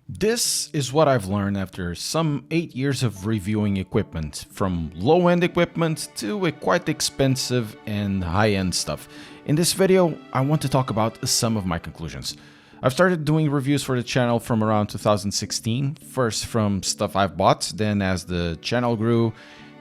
This is what I've learned after some 8 years of reviewing equipment, from low-end equipment to a quite expensive and high-end stuff. In this video, I want to talk about some of my conclusions. I've started doing reviews for the channel from around 2016, first from stuff I've bought, then as the channel grew,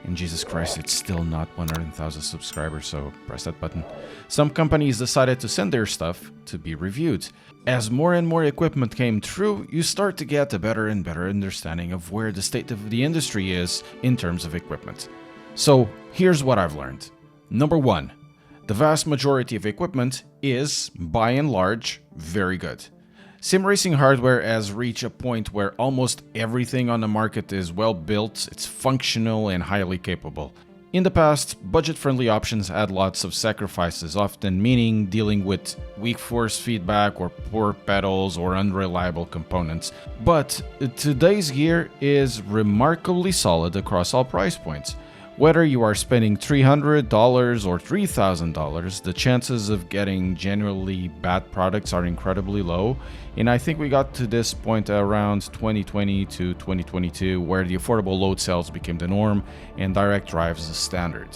and Jesus Christ, it's still not 100,000 subscribers, so press that button. Some companies decided to send their stuff to be reviewed. As more and more equipment came through, you start to get a better and better understanding of where the state of the industry is in terms of equipment. So here's what I've learned. Number one, the vast majority of equipment is, by and large, very good. Sim racing hardware has reached a point where almost everything on the market is well built, it's functional and highly capable. In the past, budget-friendly options had lots of sacrifices, often meaning dealing with weak force feedback or poor pedals or unreliable components. But today's gear is remarkably solid across all price points. Whether you are spending $300 or $3,000, the chances of getting genuinely bad products are incredibly low, and I think we got to this point around 2020 to 2022 where the affordable load cells became the norm and direct drives the standard.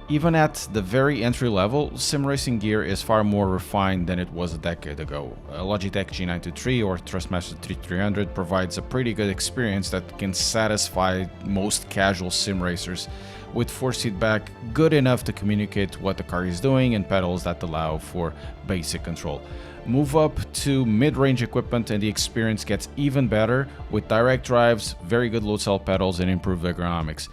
Even at the very entry level, sim racing gear is far more refined than it was a decade ago. A Logitech G923 or Thrustmaster 3300 provides a pretty good experience that can satisfy most casual sim racers, with force feedback good enough to communicate what the car is doing and pedals that allow for basic control. Move up to mid-range equipment and the experience gets even better with direct drives, very good load cell pedals and improved ergonomics.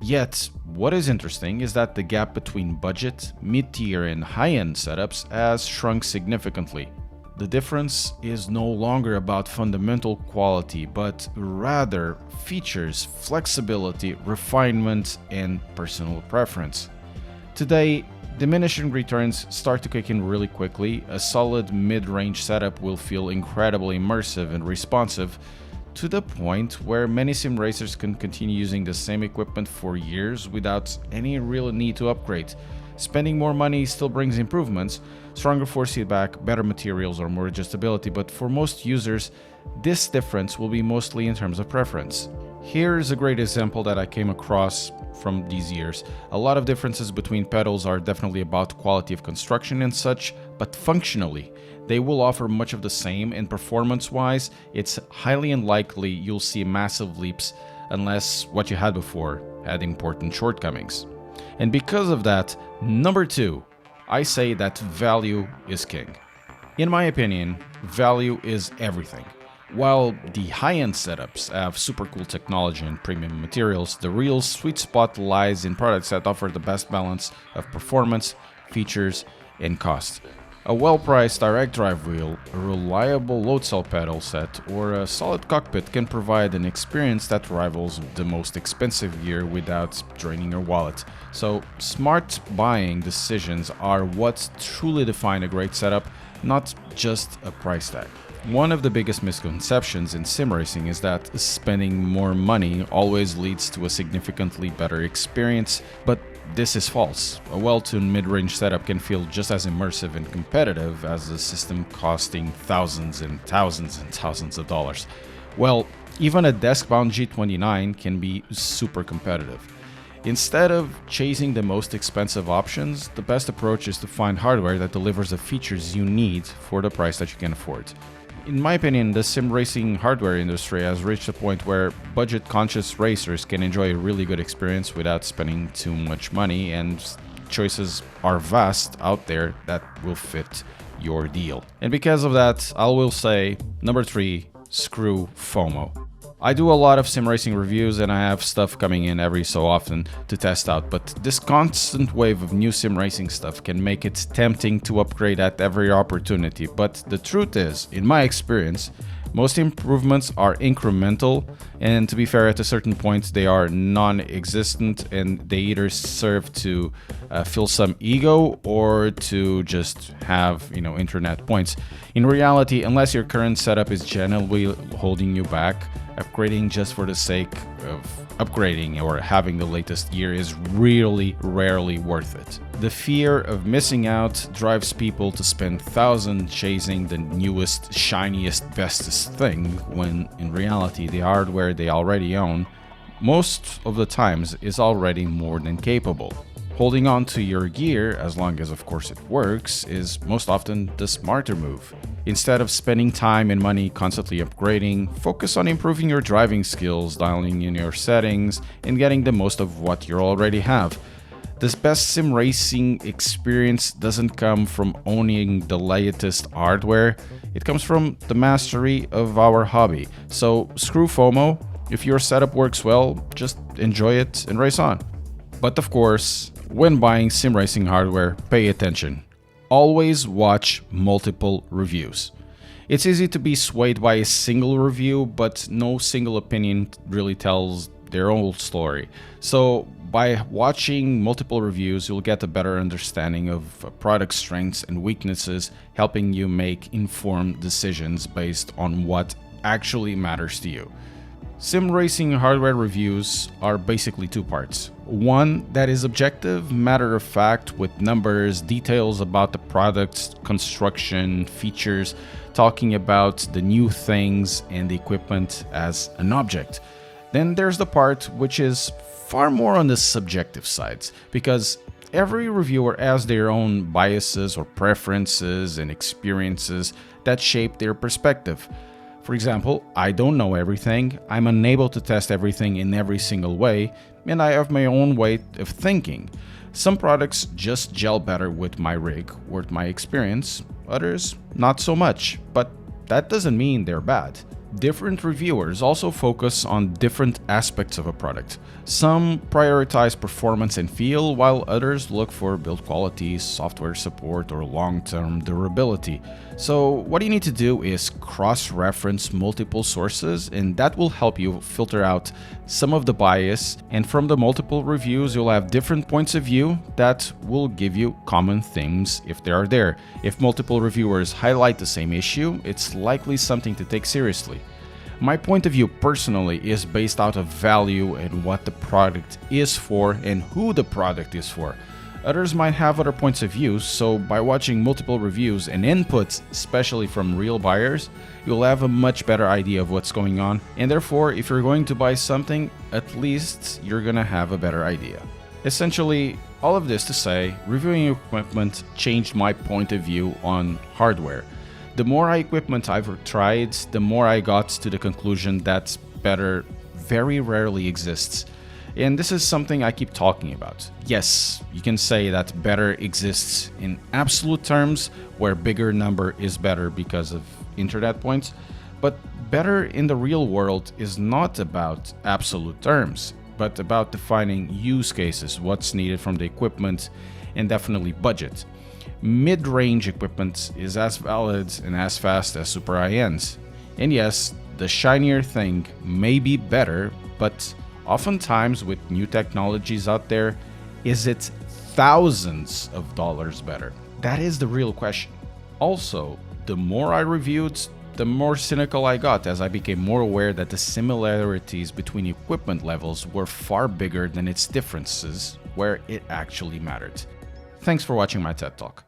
Yet, what is interesting is that the gap between budget, mid-tier and high-end setups has shrunk significantly. The difference is no longer about fundamental quality, but rather features, flexibility, refinement, and personal preference. Today, diminishing returns start to kick in really quickly. A solid mid-range setup will feel incredibly immersive and responsive, to the point where many sim racers can continue using the same equipment for years without any real need to upgrade. Spending more money still brings improvements, stronger force feedback, better materials or more adjustability, but for most users, this difference will be mostly in terms of preference. Here's a great example that I came across from these years. A lot of differences between pedals are definitely about quality of construction and such, but functionally, they will offer much of the same, and performance-wise, it's highly unlikely you'll see massive leaps unless what you had before had important shortcomings. And because of that, number two, I say that value is king. In my opinion, value is everything. While the high-end setups have super cool technology and premium materials, the real sweet spot lies in products that offer the best balance of performance, features, and cost. A well-priced direct drive wheel, a reliable load cell pedal set, or a solid cockpit can provide an experience that rivals the most expensive gear without draining your wallet. So, smart buying decisions are what truly define a great setup, not just a price tag. One of the biggest misconceptions in sim racing is that spending more money always leads to a significantly better experience, but this is false. A well-tuned mid-range setup can feel just as immersive and competitive as a system costing thousands and thousands and thousands of dollars. Well, even a desk-bound G29 can be super competitive. Instead of chasing the most expensive options, the best approach is to find hardware that delivers the features you need for the price that you can afford. In my opinion, the sim racing hardware industry has reached a point where budget-conscious racers can enjoy a really good experience without spending too much money, and choices are vast out there that will fit your deal. And because of that, I will say, number three, screw FOMO. I do a lot of sim racing reviews and I have stuff coming in every so often to test out, but this constant wave of new sim racing stuff can make it tempting to upgrade at every opportunity. But the truth is, in my experience, most improvements are incremental, and to be fair, at a certain point they are non-existent, and they either serve to fill some ego or to just have, internet points. In reality, unless your current setup is generally holding you back, upgrading just for the sake of upgrading or having the latest gear is really rarely worth it. The fear of missing out drives people to spend thousands chasing the newest, shiniest, bestest thing, when in reality the hardware they already own most of the times is already more than capable. Holding on to your gear, as long as of course it works, is most often the smarter move. Instead of spending time and money constantly upgrading, focus on improving your driving skills, dialing in your settings, and getting the most of what you already have. This best sim racing experience doesn't come from owning the latest hardware, it comes from the mastery of our hobby. So screw FOMO, if your setup works well, just enjoy it and race on. But of course, when buying sim racing hardware, pay attention. Always watch multiple reviews. It's easy to be swayed by a single review, but no single opinion really tells their own story. So by watching multiple reviews, you'll get a better understanding of a product's strengths and weaknesses, helping you make informed decisions based on what actually matters to you. Sim racing hardware reviews are basically two parts. One that is objective, matter of fact, with numbers, details about the product's construction, features, talking about the new things and the equipment as an object. Then there's the part which is far more on the subjective sides, because every reviewer has their own biases or preferences and experiences that shape their perspective. For example, I don't know everything, I'm unable to test everything in every single way, and I have my own way of thinking. Some products just gel better with my rig or with my experience, others not so much, but that doesn't mean they're bad. Different reviewers also focus on different aspects of a product. Some prioritize performance and feel, while others look for build quality, software support, or long-term durability. So what you need to do is cross-reference multiple sources, and that will help you filter out some of the bias, and from the multiple reviews you'll have different points of view that will give you common themes if they are there. If multiple reviewers highlight the same issue, it's likely something to take seriously. My point of view personally is based out of value and what the product is for and who the product is for. Others might have other points of view, so by watching multiple reviews and inputs, especially from real buyers, you'll have a much better idea of what's going on, and therefore if you're going to buy something, at least you're gonna have a better idea. Essentially, all of this to say, reviewing equipment changed my point of view on hardware. The more equipment I've tried, the more I got to the conclusion that better very rarely exists. And this is something I keep talking about. Yes, you can say that better exists in absolute terms, where bigger number is better because of internet points, but better in the real world is not about absolute terms, but about defining use cases, what's needed from the equipment, and definitely budget. Mid-range equipment is as valid and as fast as super high-ends. And yes, the shinier thing may be better, but oftentimes with new technologies out there, is it thousands of dollars better? That is the real question. Also, the more I reviewed, the more cynical I got as I became more aware that the similarities between equipment levels were far bigger than its differences where it actually mattered. Thanks for watching my TED Talk.